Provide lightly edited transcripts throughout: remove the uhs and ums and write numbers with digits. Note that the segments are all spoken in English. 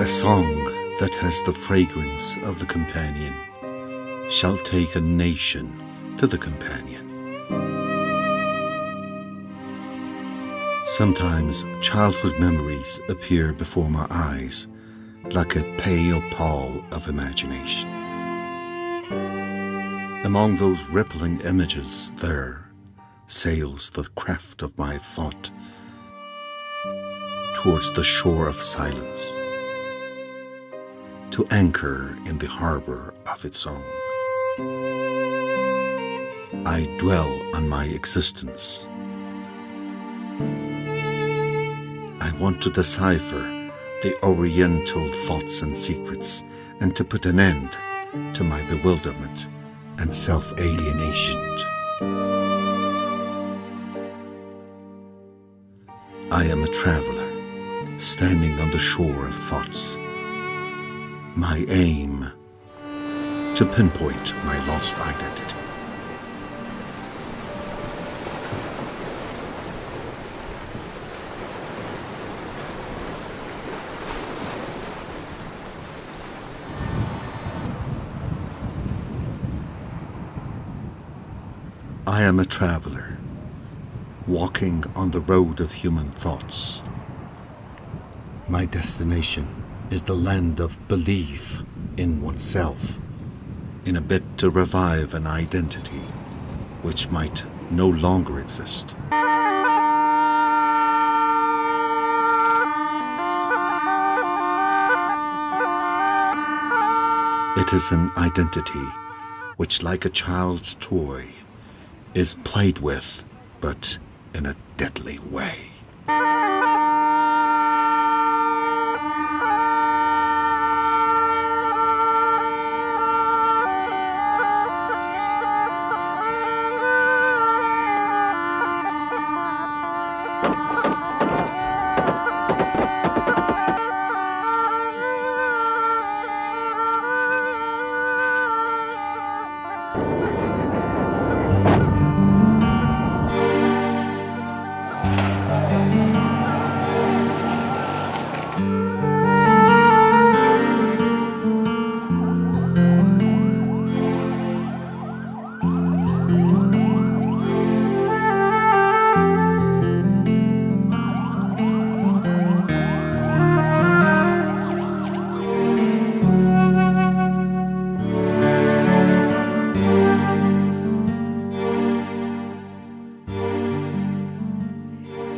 A song that has the fragrance of the companion shall take a nation to the companion. Sometimes childhood memories appear before my eyes like a pale pall of imagination. Among those rippling images there sails the craft of my thought towards the shore of silence, to anchor in the harbor of its own. I dwell on my existence. I want to decipher the oriental thoughts and secrets, and to put an end to my bewilderment and self-alienation. I am a traveler, standing on the shore of thoughts. My aim, to pinpoint my lost identity. I am a traveler, walking on the road of human thoughts. My destination is the land of belief in oneself, in a bid to revive an identity which might no longer exist. It is an identity which, like a child's toy, is played with, but in a deadly way.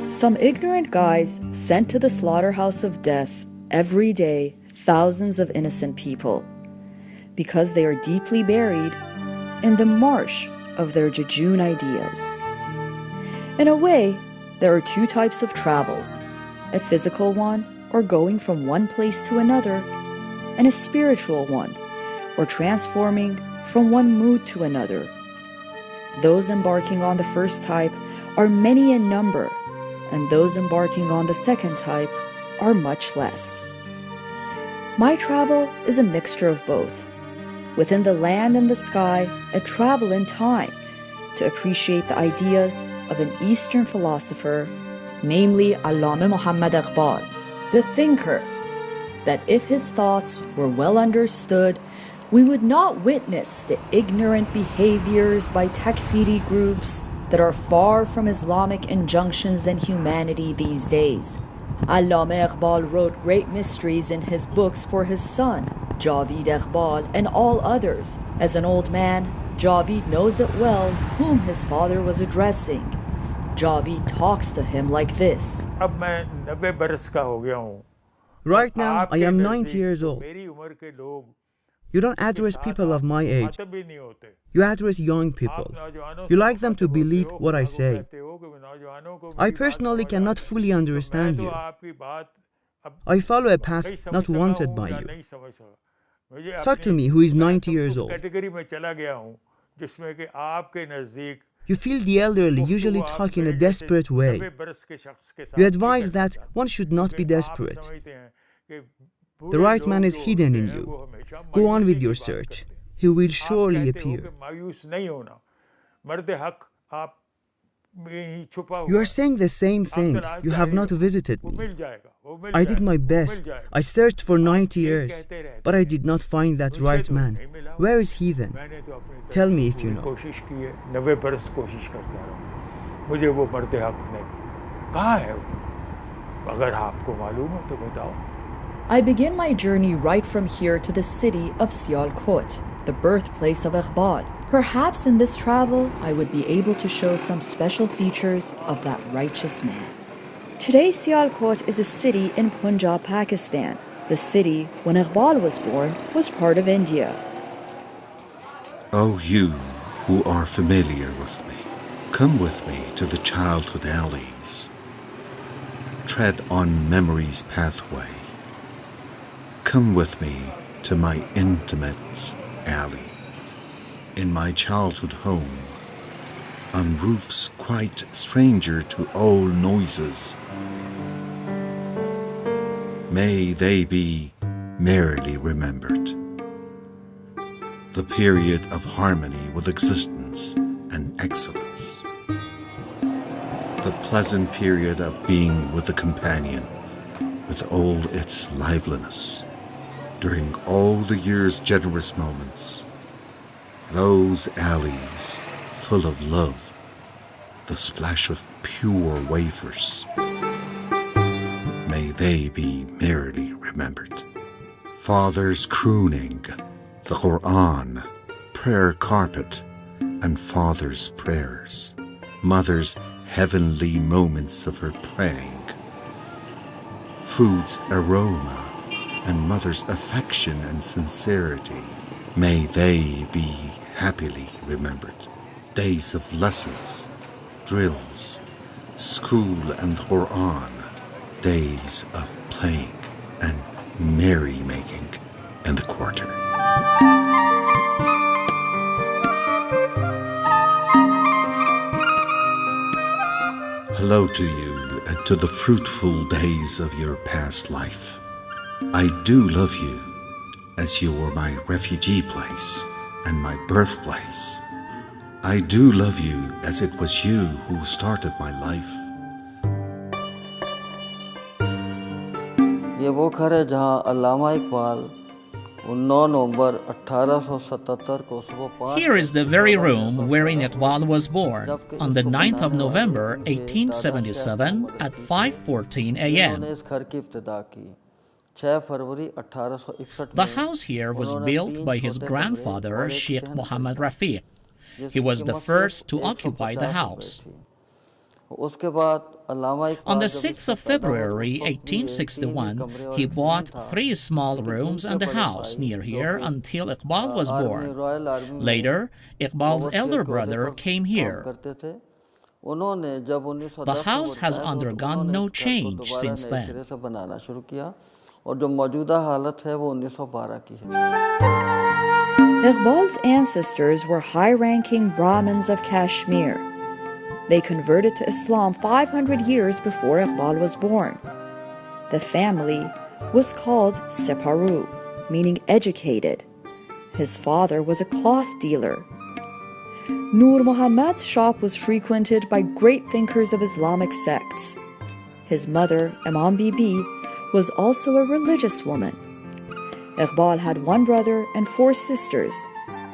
Some ignorant guys sent to the slaughterhouse of death every day thousands of innocent people because they are deeply buried in the marsh of their jejune ideas. In a way, there are two types of travels, a physical one, or going from one place to another, and a spiritual one, or transforming from one mood to another. Those embarking on the first type are many in number, and those embarking on the second type are much less. My travel is a mixture of both. Within the land and the sky, a travel in time to appreciate the ideas of an Eastern philosopher, namely Allama Muhammad Iqbal, the thinker, that if his thoughts were well understood, we would not witness the ignorant behaviors by takfiri groups that are far from Islamic injunctions and humanity these days. Allama Iqbal wrote great mysteries in his books for his son, Javid Iqbal, and all others. As an old man, Javid knows it well whom his father was addressing. Javid talks to him like this. Right now, I am 90 years old. You don't address people of my age. You address young people. You like them to believe what I say. I personally cannot fully understand you. I follow a path not wanted by you. Talk to me, who is 90 years old. You feel the elderly usually talk in a desperate way. You advise that one should not be desperate. The right man is hidden in you. Go on with your search. He will surely appear. You are saying the same thing. You have not visited me. I did my best. I searched for 90 years, but I did not find that right man. Where is he then? Tell me if you know. I begin my journey right from here to the city of Sialkot, the birthplace of Iqbal. Perhaps in this travel, I would be able to show some special features of that righteous man. Today, Sialkot is a city in Punjab, Pakistan. The city, when Iqbal was born, was part of India. Oh, you who are familiar with me, come with me to the childhood alleys. Tread on memory's pathway. Come with me to my intimates' alley. In my childhood home, on roofs quite stranger to all noises. May they be merrily remembered. The period of harmony with existence and excellence. The pleasant period of being with the companion, with all its liveliness, during all the year's generous moments. Those alleys full of love, the splash of pure wafers. May they be merrily remembered. Fathers crooning, the Quran, prayer carpet, and father's prayers. Mother's heavenly moments of her praying. Food's aroma and mother's affection and sincerity. May they be happily remembered. Days of lessons, drills, school and Quran. Days of playing and merrymaking in the quarter. Hello to you and to the fruitful days of your past life. I do love you as you were my refugee place and my birthplace. I do love you as it was you who started my life. ये वो घर है जहाँ अल्लामा इकबाल 9 नवंबर 1877 को सुबह 5 Here is the very room wherein Iqbal was born on the 9th of November 1877 at 5:14 a.m. इस घर की इब्तिदा की 6 फरवरी 1861 The house here was built by his grandfather, Sheikh Muhammad Rafiq. He was the first to occupy the house. उसके बाद On the 6th of February 1861, he bought 3 small rooms and a house near here until Iqbal was born. Later, Iqbal's elder brother came here. The house has undergone no change since then. Iqbal's ancestors were high-ranking Brahmins of Kashmir. They converted to Islam 500 years before Iqbal was born. The family was called Separu, meaning educated. His father was a cloth dealer. Nur Muhammad's shop was frequented by great thinkers of Islamic sects. His mother, Imam Bibi, was also a religious woman. Iqbal had 1 brother and 4 sisters,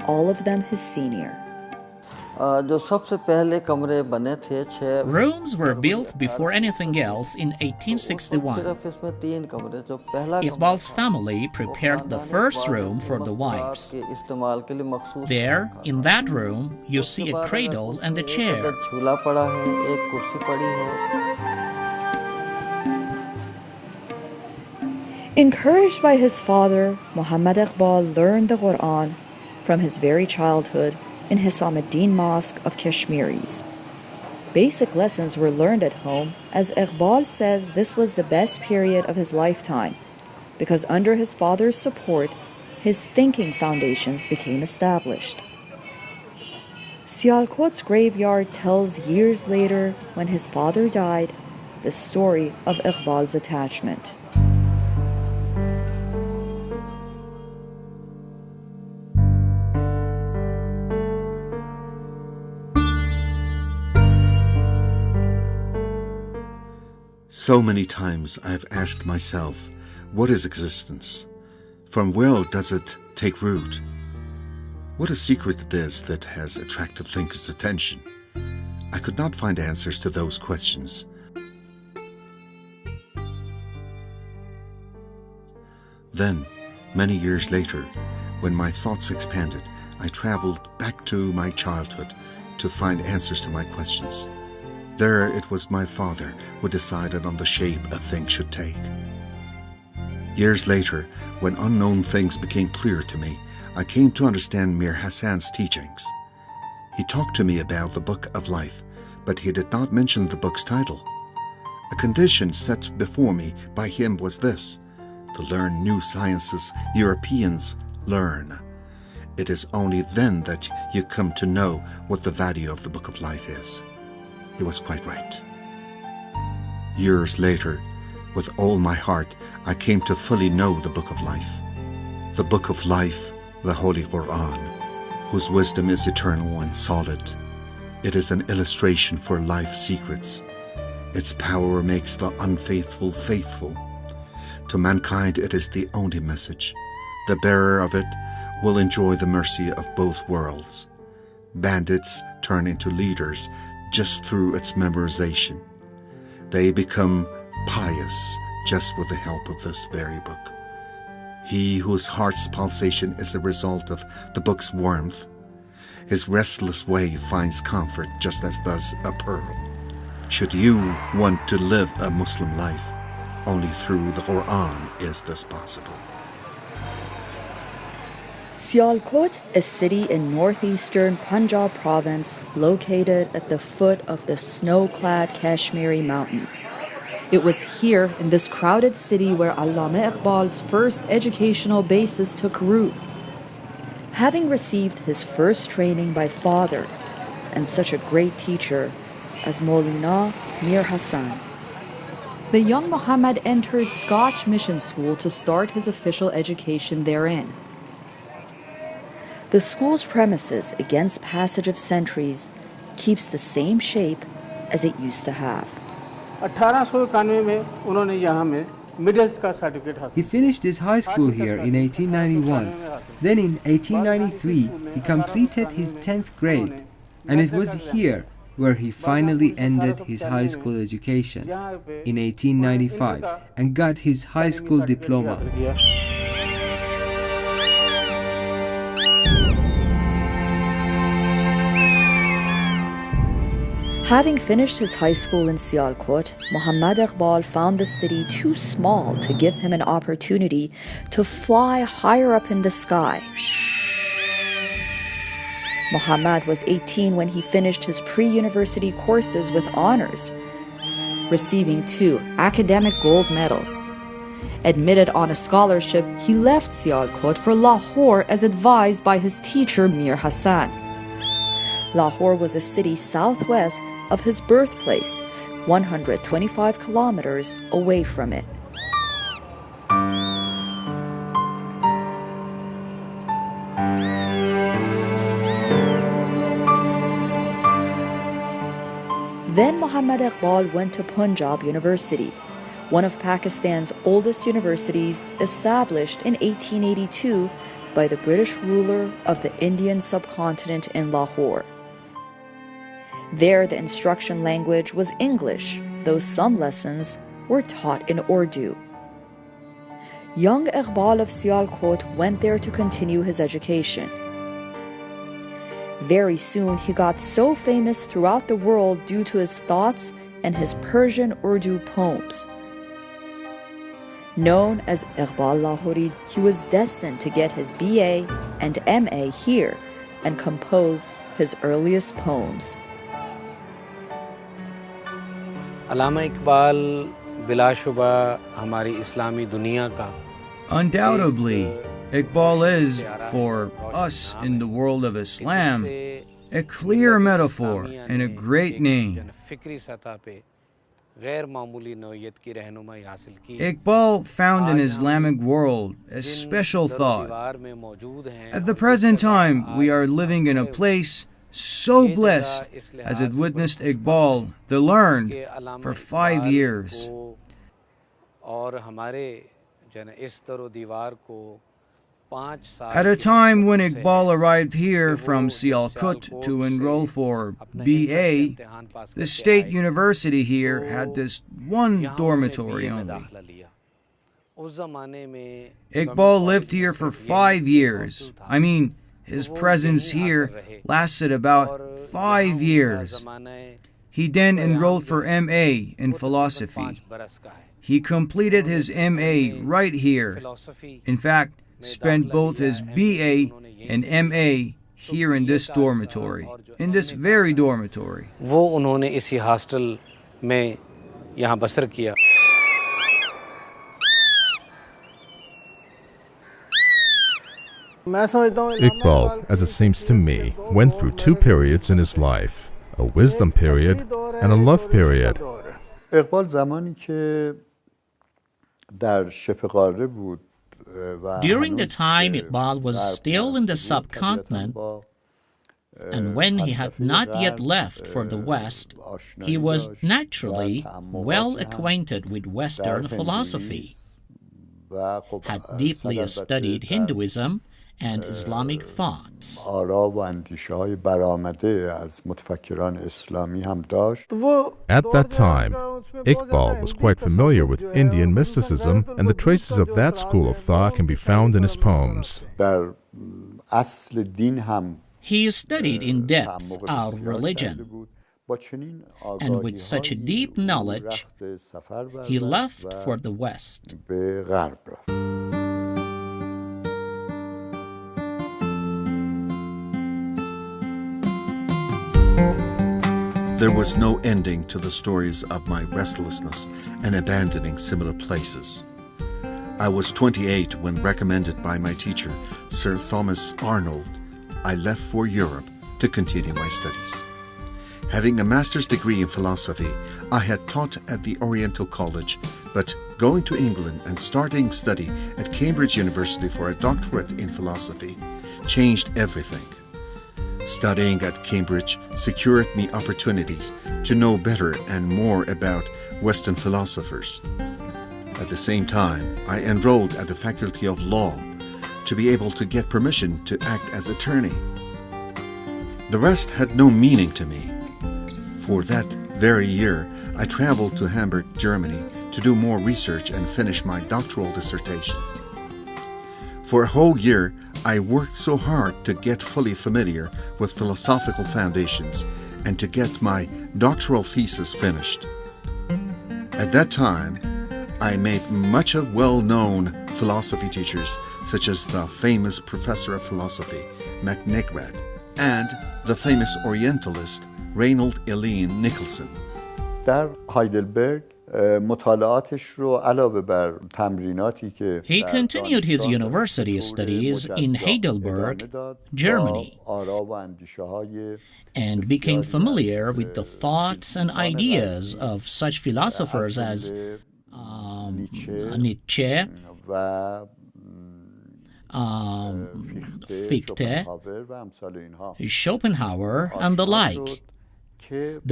all of them his senior. Rooms were built before anything else in 1861. Iqbal's family prepared the first room for the wives. There, in that room, you see a cradle and a chair. Encouraged by his father, Muhammad Iqbal learned the Quran from his very childhood in Hisamuddin Mosque of Kashmiris. Basic lessons were learned at home, as Iqbal says this was the best period of his lifetime, because under his father's support, his thinking foundations became established. Sialkot's graveyard tells years later, when his father died, the story of Iqbal's attachment. So many times I have asked myself, what is existence? From where does it take root? What a secret it is that has attracted thinkers' attention. I could not find answers to those questions. Then, many years later, when my thoughts expanded, I traveled back to my childhood to find answers to my questions. There it was my father who decided on the shape a thing should take. Years later, when unknown things became clear to me, I came to understand Mir Hassan's teachings. He talked to me about the Book of Life, but he did not mention the book's title. A condition set before me by him was this: to learn new sciences Europeans learn. It is only then that you come to know what the value of the Book of Life is. He was quite right. Years later, with all my heart, I came to fully know the Book of Life. The Book of Life, the Holy Quran, whose wisdom is eternal and solid. It is an illustration for life's secrets. Its power makes the unfaithful faithful. To mankind it is the only message. The bearer of it will enjoy the mercy of both worlds. Bandits turn into leaders just through its memorization. They become pious just with the help of this very book. He whose heart's pulsation is a result of the book's warmth, his restless wave finds comfort just as does a pearl. Should you want to live a Muslim life, only through the Quran is this possible. Sialkot, a city in northeastern Punjab province located at the foot of the snow-clad Kashmiri mountain. It was here, in this crowded city, where Allama Iqbal's first educational basis took root. Having received his first training by father and such a great teacher as Maulana Mir Hassan, the young Muhammad entered Scotch mission school to start his official education therein. The school's premises, against passage of centuries, keeps the same shape as it used to have. He finished his high school here in 1891. Then in 1893, he completed his 10th grade, and it was here where he finally ended his high school education in 1895 and got his high school diploma. Having finished his high school in Sialkot, Muhammad Iqbal found the city too small to give him an opportunity to fly higher up in the sky. Muhammad was 18 when he finished his pre-university courses with honors, receiving 2 academic gold medals. Admitted on a scholarship, he left Sialkot for Lahore as advised by his teacher Mir Hassan. Lahore was a city southwest of his birthplace, 125 kilometers away from it. Then Muhammad Iqbal went to Punjab University, one of Pakistan's oldest universities, established in 1882 by the British ruler of the Indian subcontinent in Lahore. There, the instruction language was English, though some lessons were taught in Urdu. Young Iqbal of Sialkot went there to continue his education. Very soon, he got so famous throughout the world due to his thoughts and his Persian Urdu poems. Known as Iqbal Lahori, he was destined to get his BA and MA here and composed his earliest poems. Allama Iqbal बिलाशुबा हमारी इस्लामी दुनिया का Undoubtedly, Iqbal is, for us in the world of Islam, a clear metaphor and a great name. Iqbal found in Islamic world a special thought. At the present time, we are living in a place so blessed as it witnessed Iqbal, the learned, for 5 years. और हमारे जन इस तरह दीवार को At a time when Iqbal arrived here from Sialkot to enroll for BA, the state university here had this one dormitory only. Iqbal lived here for 5 years. I mean, his presence here lasted about 5 years. He then enrolled for MA in philosophy. He completed his MA right here. In fact, spent both his BA and MA here in this dormitory, in this very dormitory. वो उन्होंने इसी hostel में यहाँ बसर किया. Iqbal, as it seems to me, went through 2 periods in his life, a wisdom period and a love period. اقبال زمانی که در شبه قاره بود During the time Iqbal was still in the subcontinent, and when he had not yet left for the West, he was naturally well acquainted with Western philosophy, had deeply studied Hinduism and Islamic thoughts. At that time, Iqbal was quite familiar with Indian mysticism, and the traces of that school of thought can be found in his poems. He studied in depth our religion, and with such a deep knowledge, he left for the West. There was no ending to the stories of my restlessness and abandoning similar places. I was 28 when, recommended by my teacher, Sir Thomas Arnold, I left for Europe to continue my studies. Having a master's degree in philosophy, I had taught at the Oriental College, but going to England and starting study at Cambridge University for a doctorate in philosophy changed everything. Studying at Cambridge secured me opportunities to know better and more about Western philosophers. At the same time, I enrolled at the Faculty of Law to be able to get permission to act as attorney. The rest had no meaning to me. For that very year, I traveled to Hamburg, Germany to do more research and finish my doctoral dissertation. For a whole year, I worked so hard to get fully familiar with philosophical foundations and to get my doctoral thesis finished. At that time, I made much of well-known philosophy teachers such as the famous professor of philosophy, MacNicrad, and the famous Orientalist, Reynold Eileen Nicholson. در هایدلبرگ مطالعاتش رو علاوه بر تمریناتی که He continued his university studies in Heidelberg, Germany, and became familiar with the thoughts and ideas of such philosophers as Nietzsche, Fichte, Schopenhauer, and the like.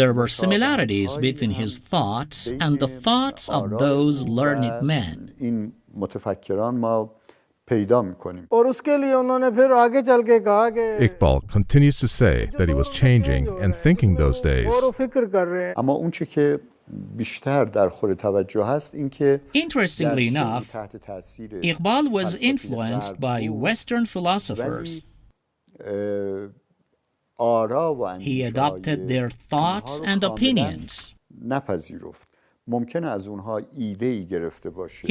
There were similarities between his thoughts and the thoughts of those learned men. Iqbal continues to say that he was changing and thinking those days. Interestingly enough, Iqbal was influenced by Western philosophers. He adopted their thoughts and opinions.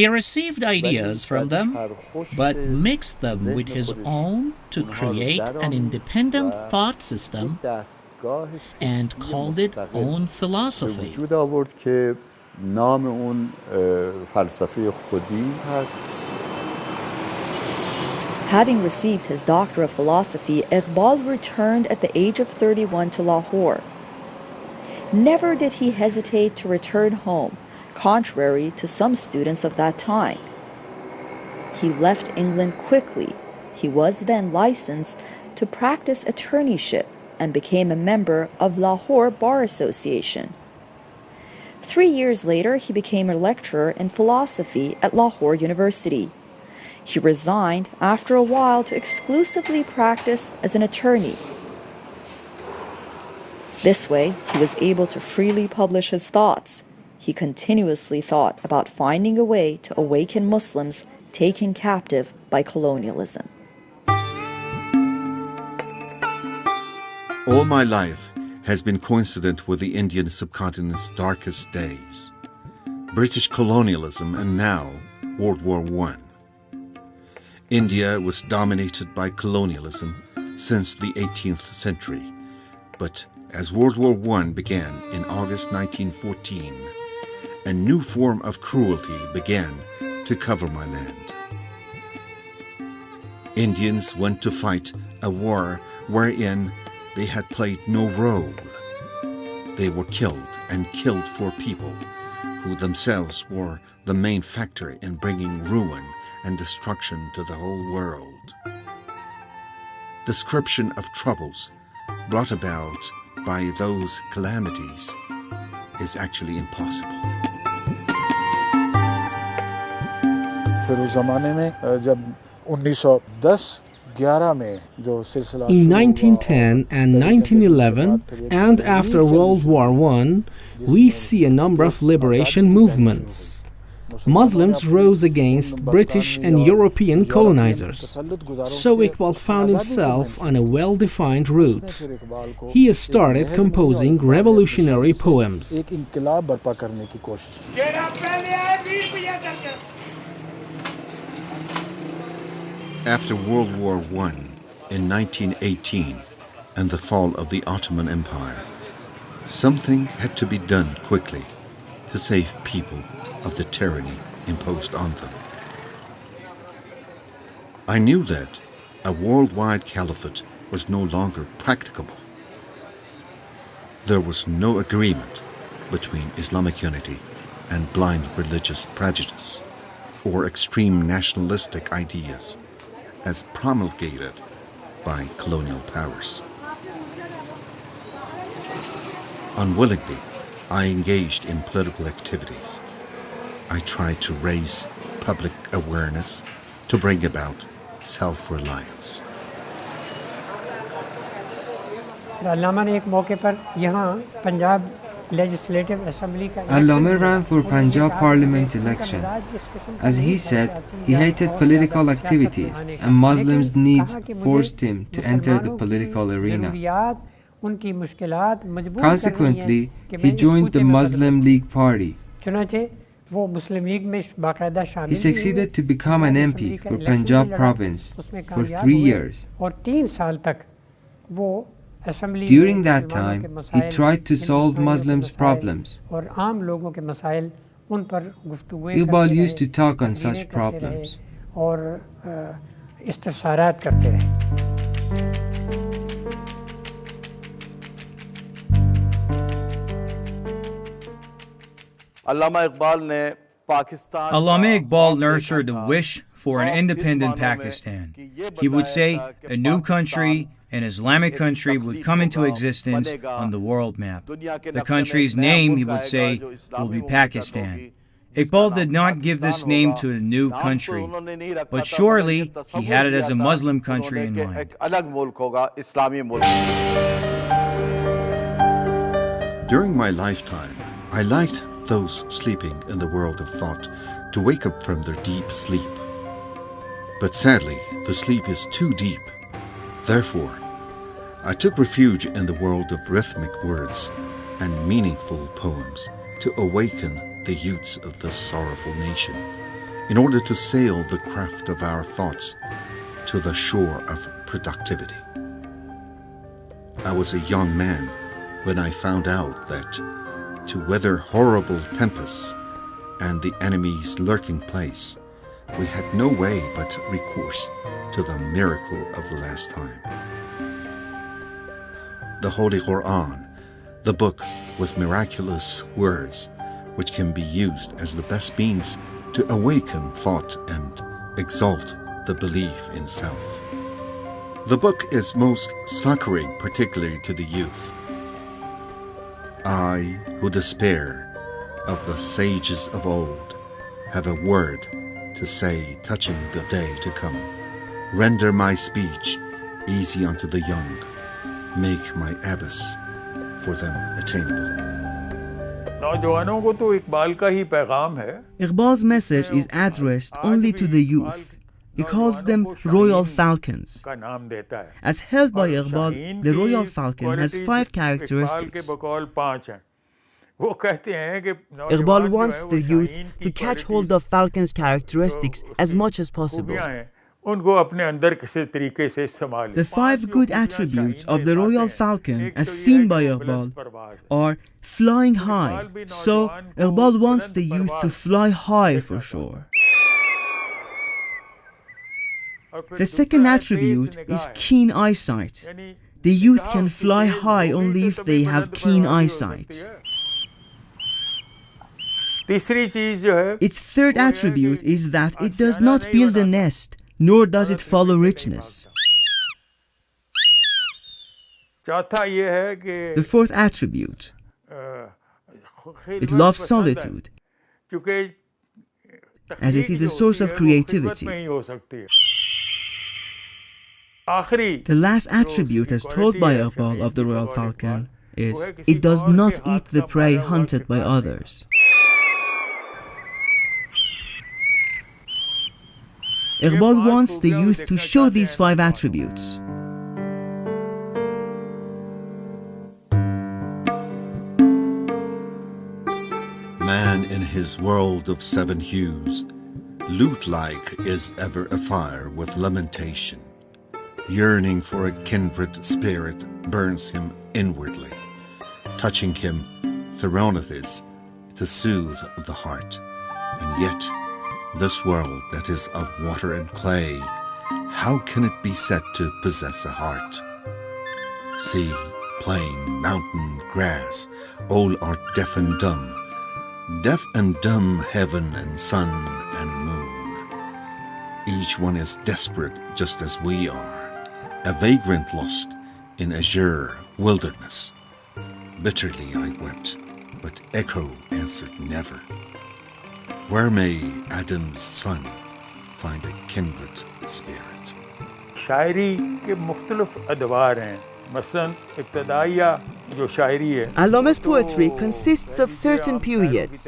He received ideas from them, but mixed them with his own to create an independent thought system and called it own philosophy. Having received his Doctor of Philosophy, Iqbal returned at the age of 31 to Lahore. Never did he hesitate to return home, contrary to some students of that time. He left England quickly. He was then licensed to practice attorneyship and became a member of Lahore Bar Association. 3 years later, he became a lecturer in philosophy at Lahore University. He resigned after a while to exclusively practice as an attorney. This way, he was able to freely publish his thoughts. He continuously thought about finding a way to awaken Muslims taken captive by colonialism. All my life has been coincident with the Indian subcontinent's darkest days. British colonialism and now World War I. India was dominated by colonialism since the 18th century, but as World War I began in August 1914, a new form of cruelty began to cover my land. Indians went to fight a war wherein they had played no role. They were killed and killed for people who themselves were the main factor in bringing ruin and destruction to the whole world. Description of troubles brought about by those calamities is actually impossible. फिर उस ज़माने में जब 1910 In 1910 and 1911, and after World War I, we see a number of liberation movements. Muslims rose against British and European colonizers. So Iqbal found himself on a well-defined route. He started composing revolutionary poems. After World War I in 1918 and the fall of the Ottoman Empire, something had to be done quickly to save people of the tyranny imposed on them. I knew that a worldwide caliphate was no longer practicable. There was no agreement between Islamic unity and blind religious prejudice or extreme nationalistic ideas as promulgated by colonial powers. Unwillingly, I engaged in political activities. I tried to raise public awareness to bring about self-reliance. Allama ran for Punjab Parliament election. As he said, he hated political activities and Muslims' needs forced him to enter the political arena. Consequently, he joined the Muslim League Party. He succeeded to become an MP for Punjab province for 3 years. During that time, he tried to solve Muslims' problems. Iqbal used to talk on such problems. Allama Iqbal nurtured the wish for an independent Pakistan. He would say a new country, an Islamic country, would come into existence on the world map. The country's name, he would say, will be Pakistan. Iqbal did not give this name to a new country, but surely he had it as a Muslim country in mind. During my lifetime, I liked those sleeping in the world of thought to wake up from their deep sleep. But sadly, the sleep is too deep. Therefore, I took refuge in the world of rhythmic words and meaningful poems to awaken the youths of this sorrowful nation in order to sail the craft of our thoughts to the shore of productivity. I was a young man when I found out that to weather horrible tempests and the enemy's lurking place, we had no way but recourse to the miracle of the last time. The Holy Quran, the book with miraculous words which can be used as the best means to awaken thought and exalt the belief in self. The book is most succoring, particularly to the youth. I, who despair, of the sages of old have a word to say touching the day to come. Render my speech easy unto the young. Make my abyss for them attainable. Iqbal's message is addressed only to the youth. He calls them royal falcons. As held by Iqbal, the royal falcon has 5 characteristics. Iqbal wants the youth to catch hold of falcon's characteristics as much as possible. The 5 good attributes of the royal falcon, as seen by Iqbal, are flying high. So, Iqbal wants the youth to fly high for sure. The second attribute is keen eyesight. The youth can fly high only if they have keen eyesight. Its third attribute is that it does not build a nest, nor does it follow richness. The fourth attribute, it loves solitude, as it is a source of creativity. The last attribute, as told by Iqbal of the royal falcon, is it does not eat the prey hunted by others. Iqbal wants the youth to show these 5 attributes. Man in his world of 7 hues, lute-like is ever afire with lamentation. Yearning for a kindred spirit burns him inwardly. Touching him, throneth is to soothe the heart. And yet, this world that is of water and clay, how can it be said to possess a heart? Sea, plain, mountain, grass, all are deaf and dumb. Deaf and dumb heaven and sun and moon. Each one is desperate just as we are. A vagrant lost in azure wilderness. Bitterly I wept, but echo answered never. Where may Adam's son find a kindred spirit? Allama's poetry consists of certain periods.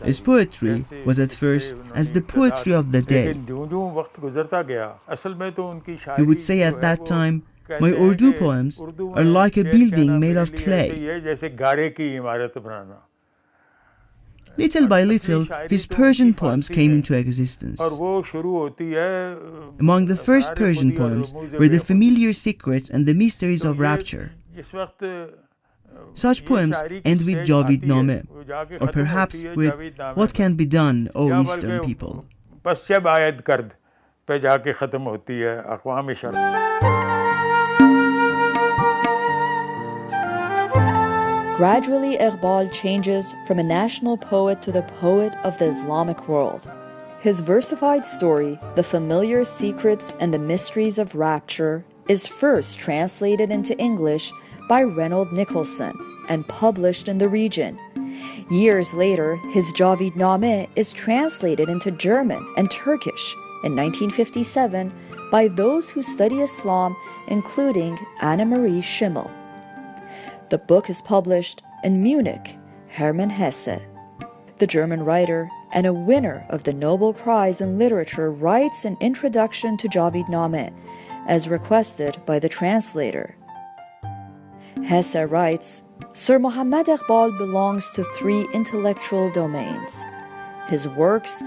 His poetry was at first as the poetry of the day. He would say at that time, my Urdu poems are like a building made of clay. Little by little, his Persian poems came into existence. Among the first Persian poems were the familiar secrets and the mysteries of rapture. Such poems end with Javid Name, or perhaps with What Can Be Done, O Eastern People. Gradually, Iqbal changes from a national poet to the poet of the Islamic world. His versified story, The Familiar Secrets and the Mysteries of Rapture, is first translated into English by Reynold Nicholson and published in the region. Years later, his Javid Name is translated into German and Turkish in 1957 by those who study Islam, including Anna Marie Schimmel. The book is published in Munich, Hermann Hesse. The German writer and a winner of the Nobel Prize in Literature writes an introduction to Javid Name, as requested by the translator. Hesse writes, Sir Muhammad Iqbal belongs to 3 intellectual domains. His works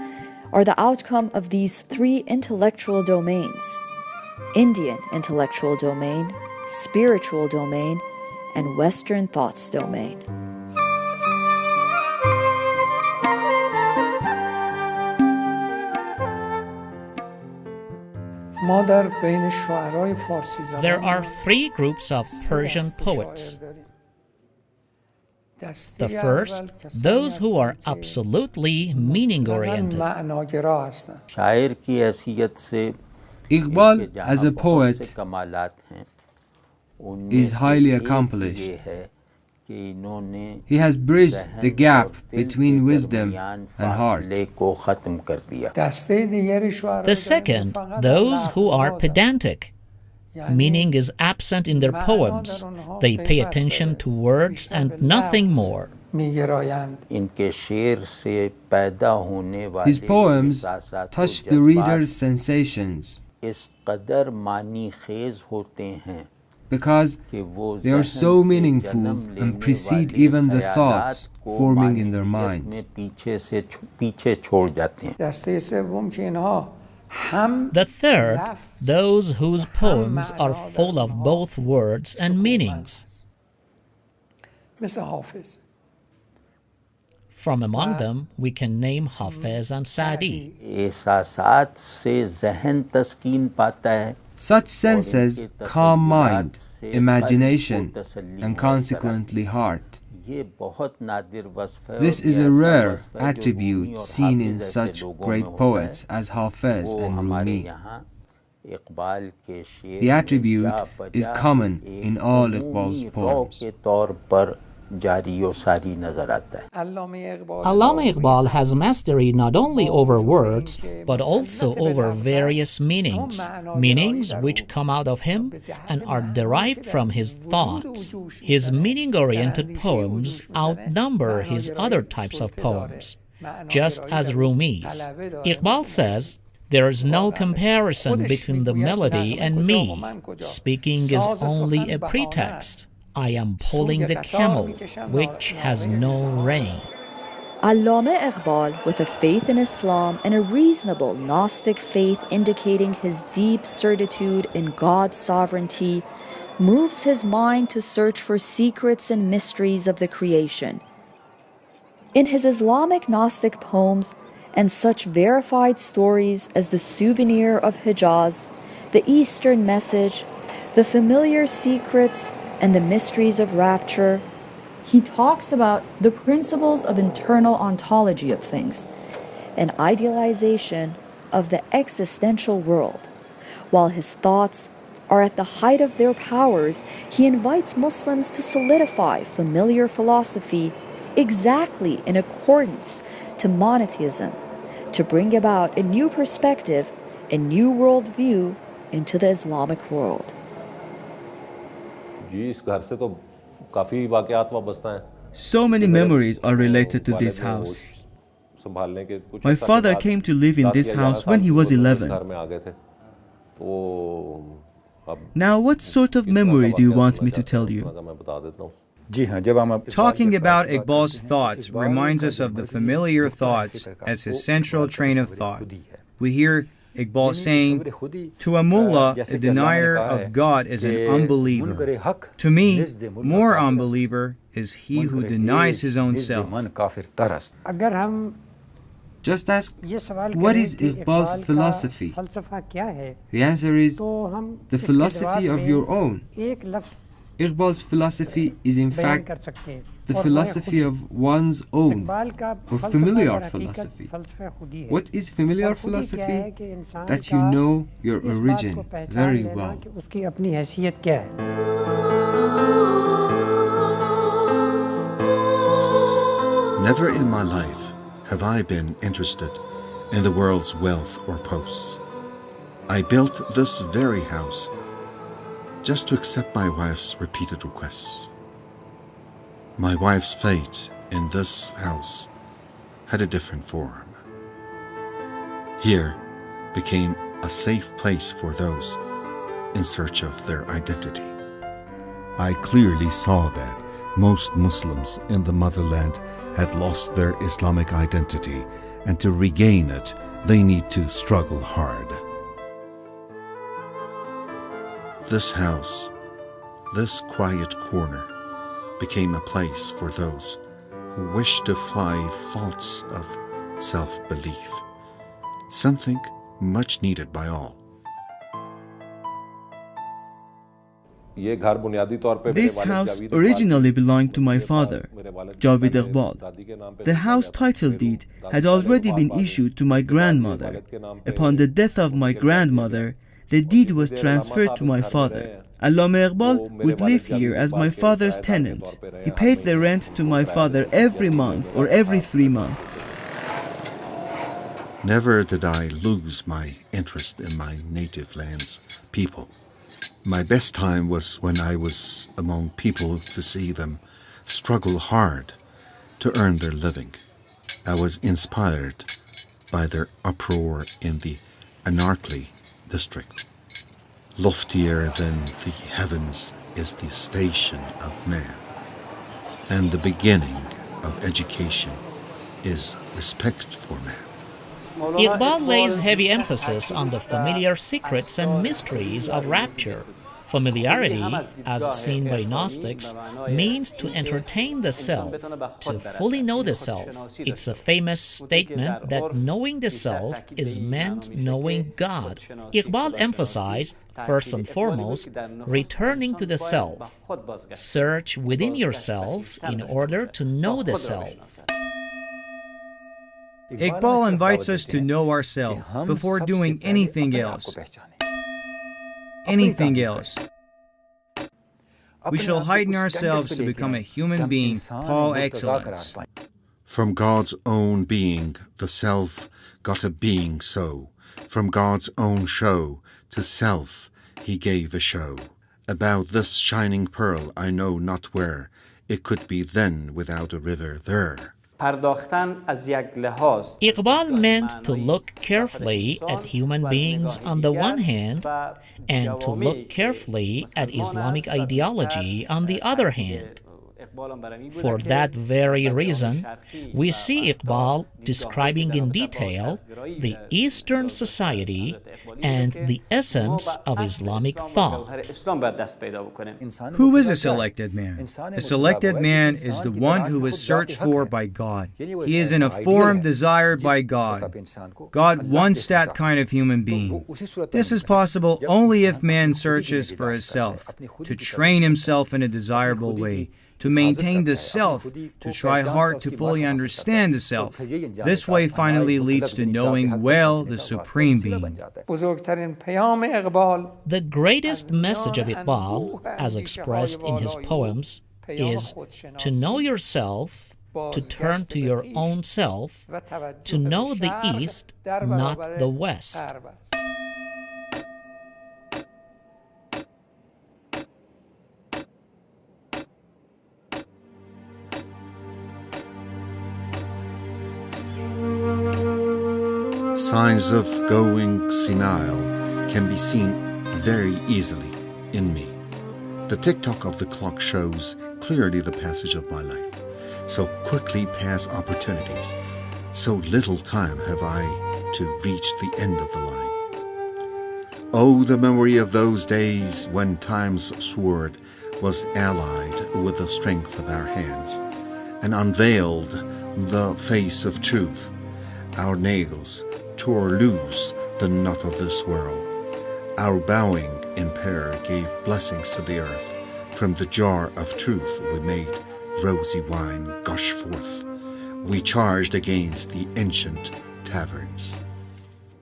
are the outcome of these 3 intellectual domains: Indian intellectual domain, spiritual domain, and Western thoughts domain. There are 3 groups of Persian poets. The first, those who are absolutely meaning-oriented. Iqbal, as a poet, is highly accomplished. He has bridged the gap between wisdom and heart. The second, those who are pedantic. Meaning is absent in their poems. They pay attention to words and nothing more. His poems touch the reader's sensations because they are so meaningful and precede even the thoughts forming in their minds. The third, those whose poems are full of both words and meanings. From among them, we can name Hafiz and Sadi. Such senses calm mind, imagination, and consequently heart. This is a rare attribute seen in such great poets as Hafiz and Rumi. The attribute is common in all Iqbal's poems. Allama Iqbal has mastery not only over words, but also over various meanings, meanings which come out of him and are derived from his thoughts. His meaning-oriented poems outnumber his other types of poems, just as Rumi's. Iqbal says, "There is no comparison between the melody and me. Speaking is only a pretext. I am pulling the camel, which has no rein." Allama Iqbal, with a faith in Islam and a reasonable Gnostic faith indicating his deep certitude in God's sovereignty, moves his mind to search for secrets and mysteries of the creation. In his Islamic Gnostic poems and such verified stories as the Souvenir of Hijaz, the Eastern Message, the Familiar Secrets, and the Mysteries of Rapture, he talks about the principles of internal ontology of things, an idealization of the existential world. While his thoughts are at the height of their powers, he invites Muslims to solidify familiar philosophy exactly in accordance to monotheism, to bring about a new perspective, a new worldview into the Islamic world. So many memories are related to this house. My father came to live in this house when he was 11. Now, what sort of memory do you want me to tell you? Talking about Iqbal's thoughts reminds us of the familiar thoughts as his central train of thought. We hear Iqbal saying, "To a mullah, a denier of God is an unbeliever. To me, more unbeliever is he who denies his own self." Just ask, what is Iqbal's philosophy? The answer is, the philosophy of your own. Iqbal's philosophy is in fact the philosophy of one's own, or familiar philosophy. What is familiar philosophy? That you know your origin very well. Never in my life have I been interested in the world's wealth or posts. I built this very house just to accept my wife's repeated requests. My wife's fate in this house had a different form. Here became a safe place for those in search of their identity. I clearly saw that most Muslims in the motherland had lost their Islamic identity, and to regain it, they need to struggle hard. This house, this quiet corner, became a place for those who wish to fly thoughts of self-belief, something much needed by all. This house originally belonged to my father, Javid Iqbal. The house title deed had already been issued to my grandmother. Upon the death of my grandmother, The deed was transferred to my father. Allama Iqbal would live here as my father's tenant. He paid the rent to my father every month or every 3 months. Never did I lose my interest in my native land's people. My best time was when I was among people to see them struggle hard to earn their living. I was inspired by their uproar in the Anarkli district. Loftier than the heavens is the station of man, and the beginning of education is respect for man. Iqbal lays heavy emphasis on the familiar secrets and mysteries of rapture. Familiarity, as seen by Gnostics, means to entertain the self, to fully know the self. It's a famous statement that knowing the self is meant knowing God. Iqbal emphasized, first and foremost, returning to the self. Search within yourself in order to know the self. Iqbal invites us to know ourselves before doing anything else. Anything else. We shall heighten ourselves to become a human being par excellence. From God's own being, the self got a being so. From God's own show to self, he gave a show. About this shining pearl I know not where it could be then without a river there. Iqbal meant to look carefully at human beings on the one hand and to look carefully at Islamic ideology on the other hand. For that very reason, we see Iqbal describing in detail the Eastern society and the essence of Islamic thought. Who is a selected man? A selected man is the one who is searched for by God. He is in a form desired by God. God wants that kind of human being. This is possible only if man searches for himself, to train himself in a desirable way, to maintain the self, to try hard to fully understand the self. This way finally leads to knowing well the Supreme Being. The greatest message of Iqbal, as expressed in his poems, is to know yourself, to turn to your own self, to know the East, not the West. Signs of going senile can be seen very easily in me. The tick-tock of the clock shows clearly the passage of my life. So quickly pass opportunities. So little time have I to reach the end of the line. Oh, the memory of those days when time's sword was allied with the strength of our hands and unveiled the face of truth. Our nails tore loose the knot of this world. Our bowing in prayer gave blessings to the earth. From the jar of truth we made rosy wine gush forth. We charged against the ancient taverns.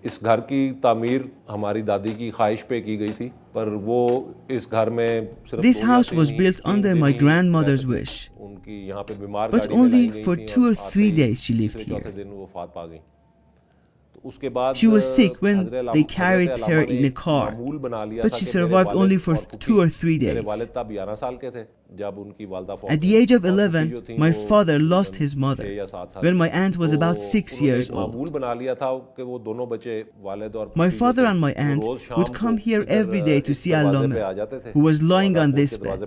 इस घर की तामीर हमारी दादी की ख्वाहिश पे की गई थी, पर वो इस घर में सिर्फ This house was built under my grandmother's wish, उनकी यहाँ पे बीमार but only for 2 or 3 days she lived here. दिन वो वफात पा गई. She was sick when they carried her in a car, but she survived only for 2 or 3 days. At the age of 11, my father lost his mother when my aunt was about 6 years old. My father and my aunt would come here every day to see Allama, who was lying on this bed.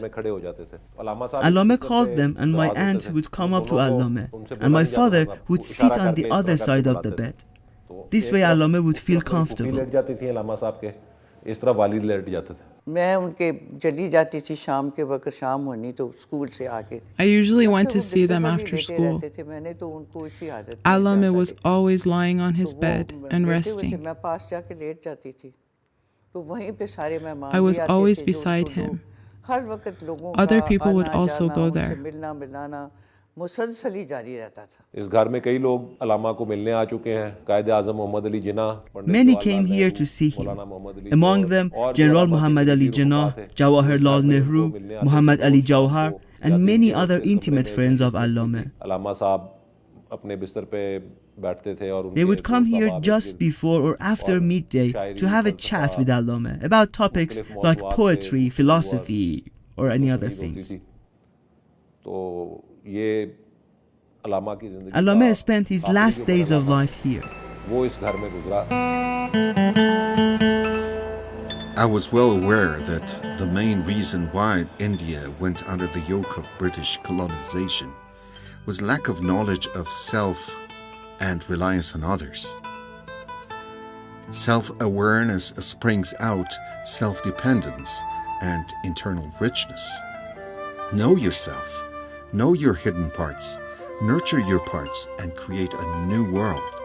Allama called them and my aunt would come up to Allama, and my father would sit on the other side of the bed. This way Allama would feel comfortable. I usually went to see them after school. Allama was always lying on his bed and resting. I was always beside him. Other people would also go there. इस घर में कई लोग अलामा को मिलने आ चुके हैं, कायदे आज़म Mohammad Ali Jinnah, Many came here to see him. Among them, General Muhammad Ali Jinnah, Jawaharlal Nehru, Muhammad Ali Jawhar, and many other intimate friends of Allama. अलामा साहब अपने बिस्तर पे बैठते थे और They would come here just before or after midday to have a chat with Allama about topics like poetry, philosophy, or any other things. तो ये अलामा की जिंदगी Allama spent his last days of life here. वो इस घर में गुजरा. I was well aware that the main reason why India went under the yoke of British colonization was lack of knowledge of self and reliance on others. Self-awareness springs out self-dependence and internal richness. Know yourself, know your hidden parts, nurture your parts, and create a new world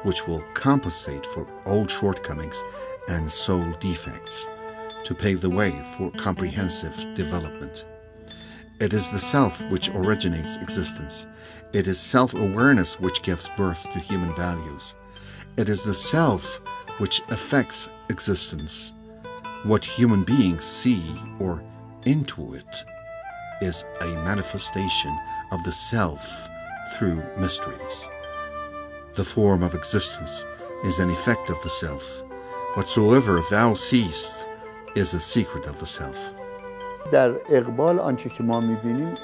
which will compensate for old shortcomings and soul defects to pave the way for comprehensive development. It is the self which originates existence. It is self-awareness which gives birth to human values. It is the self which affects existence. What human beings see or intuit is a manifestation of the self through mysteries. The form of existence is an effect of the self. Whatsoever thou seest is a secret of the self. در اقبال آنچه که ما می‌بینیم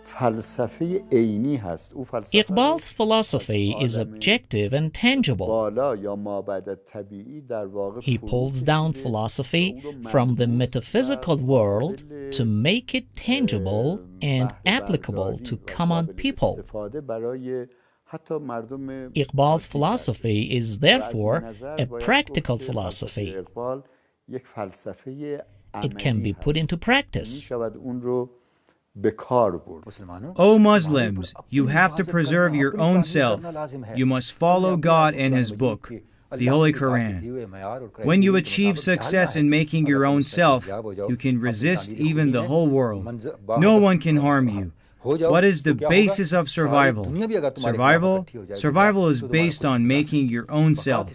فلسفه عینی هست. Iqbal's philosophy is objective and tangible. بالا یا مابعد طبیعی در واقع He pulls down philosophy from the metaphysical world to make it tangible and applicable to common people. Iqbal's philosophy is therefore a practical philosophy. It can be put into practice. O Muslims, you have to preserve your own self. You must follow God and His book, the Holy Quran. When you achieve success in making your own self, you can resist even the whole world. No one can harm you. What is the basis of survival? Survival is based on making your own self.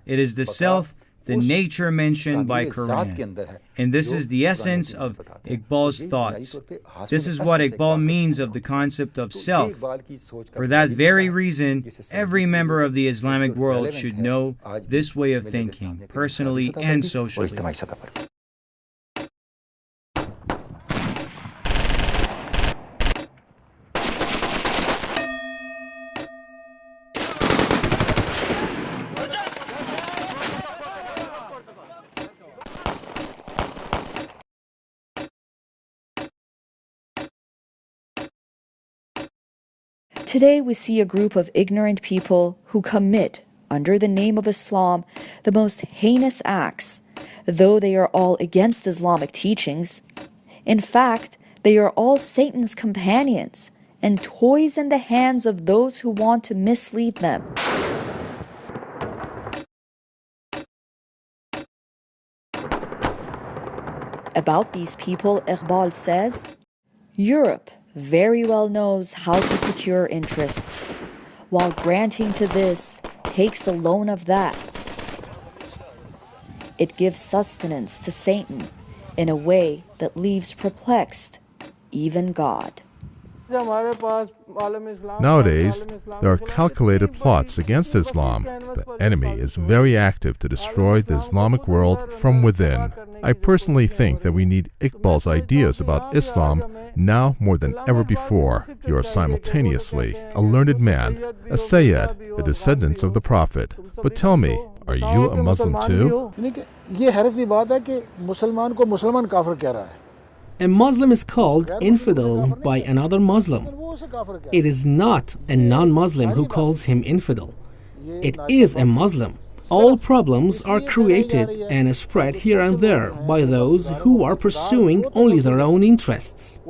It is the self, the nature mentioned by Quran. And this is the essence of Iqbal's thoughts. This is what Iqbal means of the concept of self. For that very reason, every member of the Islamic world should know this way of thinking, personally and socially. Today we see a group of ignorant people who commit, under the name of Islam, the most heinous acts, though they are all against Islamic teachings. In fact, they are all Satan's companions and toys in the hands of those who want to mislead them. About these people, Iqbal says, Europe very well knows how to secure interests, while granting to this takes a loan of that. It gives sustenance to Satan in a way that leaves perplexed even God. Nowadays, there are calculated plots against Islam. The enemy is very active to destroy the Islamic world from within. I personally think that we need Iqbal's ideas about Islam now more than ever before. You are simultaneously a learned man, a Sayyid, a descendant of the Prophet. But tell me, are you a Muslim too? A Muslim is called infidel by another Muslim. It is not a non-Muslim who calls him infidel. It is a Muslim. All problems are created and spread here and there by those who are pursuing only their own interests.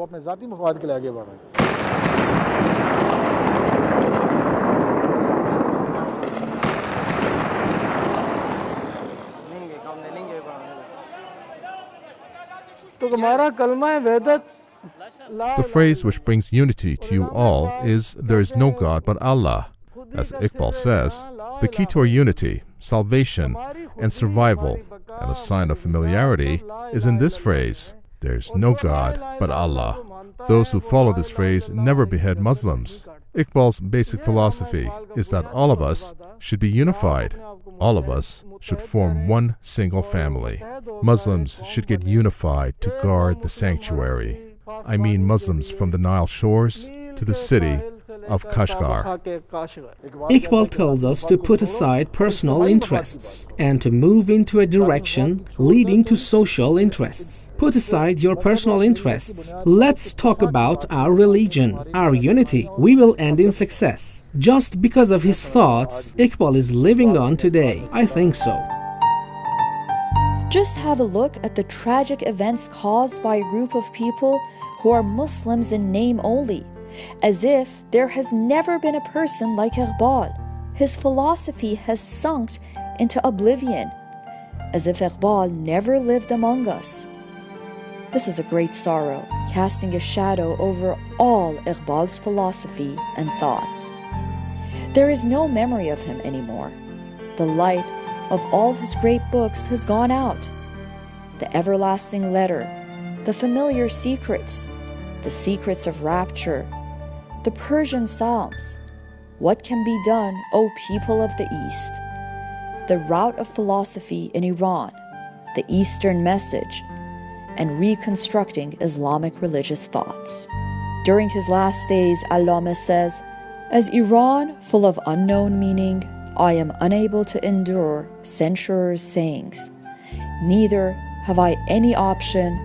The phrase which brings unity to you all is, "There is no God but Allah." As Iqbal says, the key to our unity, salvation, and survival, and a sign of familiarity, is in this phrase, "There is no God but Allah." Those who follow this phrase never behead Muslims. Iqbal's basic philosophy is that all of us should be unified. All of us should form one single family. Muslims should get unified to guard the sanctuary. I mean Muslims from the Nile shores to the city of Kashgar. Iqbal tells us to put aside personal interests and to move into a direction leading to social interests. Put aside your personal interests. Let's talk about our religion, our unity. We will end in success. Just because of his thoughts, Iqbal is living on today. I think so. Just have a look at the tragic events caused by a group of people who are Muslims in name only, as if there has never been a person like Iqbal. His philosophy has sunk into oblivion, as if Iqbal never lived among us. This is a great sorrow, casting a shadow over all Iqbal's philosophy and thoughts. There is no memory of him anymore. The light of all his great books has gone out. The everlasting letter, the familiar secrets, the secrets of rapture, the Persian Psalms. What can be done, O people of the East? The route of philosophy in Iran, the Eastern message, and reconstructing Islamic religious thoughts. During his last days, Allama says, "As Iran full of unknown meaning, I am unable to endure censurers' sayings. Neither have I any option,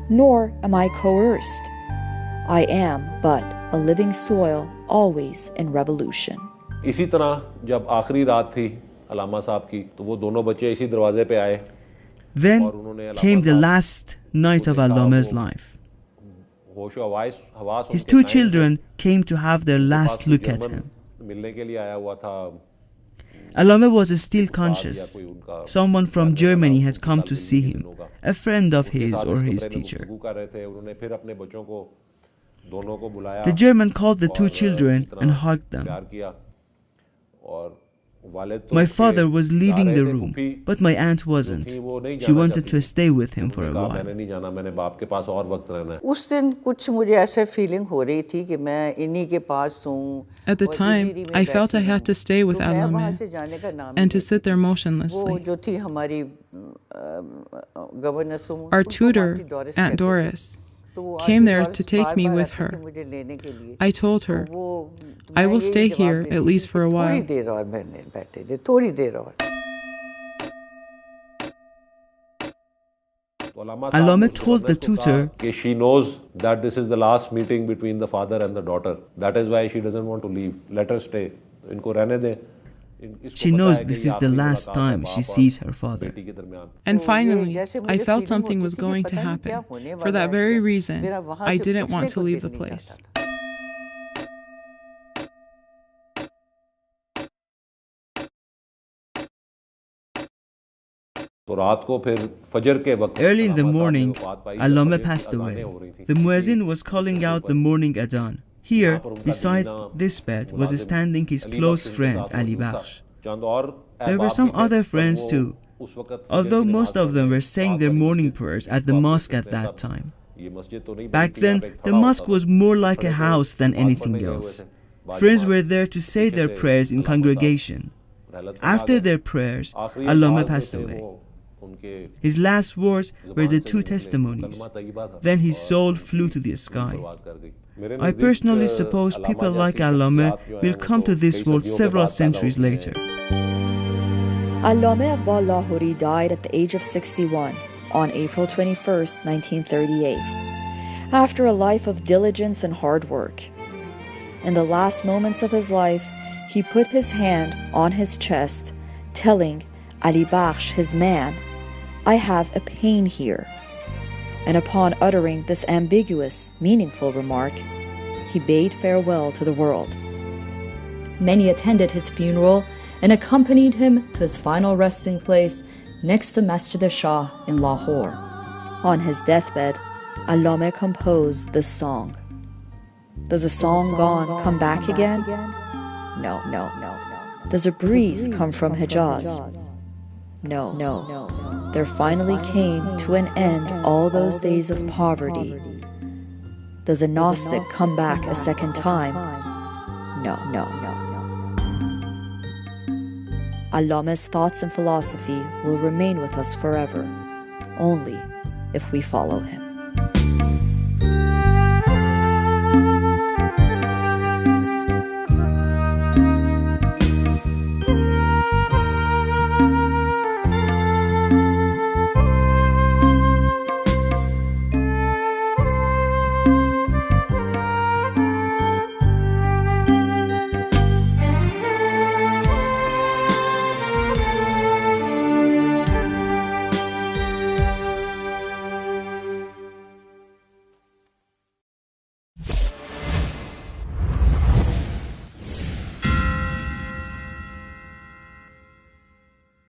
nor am I coerced. I am but a living soil, always in revolution." इसी तरह जब आखिरी रात थी अल्लामा साहब की, तो वो दोनों बच्चे इसी दरवाजे पे आए. Then came the last night of Allama's life. His two children came to have their last look at him. Allama was still conscious. Someone from Germany had come to see him, a friend of his or his teacher. The German called the two children and hugged them. My father was leaving the room, but my aunt wasn't. She wanted to stay with him for a while. At the time, I felt I had to stay with Allama and to sit there motionlessly. Our tutor, Aunt Doris, came there to take me with her. I told her, I will stay here at least for a while. Allama told the tutor she knows that this is the last meeting between the father and the daughter. That is why she doesn't want to leave. Let her stay. Inko rehne de. She knows this is the last time she sees her father. And finally, I felt something was going to happen. For that very reason, I didn't want to leave the place. Early in the morning, Allama passed away. The muezzin was calling out the morning adhan. Here, beside this bed, was standing his close friend, Ali Bakhsh. There were some other friends too, although most of them were saying their morning prayers at the mosque at that time. Back then, the mosque was more like a house than anything else. Friends were there to say their prayers in congregation. After their prayers, Allama passed away. His last words were the two testimonies. Then his soul flew to the sky. I personally suppose people like Allama will come to this world several centuries later. Allama Iqbal Lahori died at the age of 61 on April 21st, 1938, after a life of diligence and hard work. In the last moments of his life, he put his hand on his chest, telling Ali Bakhsh, his man, "I have a pain here." And upon uttering this ambiguous, meaningful remark, he bade farewell to the world. Many attended his funeral and accompanied him to his final resting place next to Masjid Shah in Lahore. On his deathbed, Allama composed this song. Does a song gone come back again? No. Does a breeze come from Hijaz? No. There finally came to an end all those days of poverty. Does a Gnostic come back a second time? No. Allama's thoughts and philosophy will remain with us forever, only if we follow him.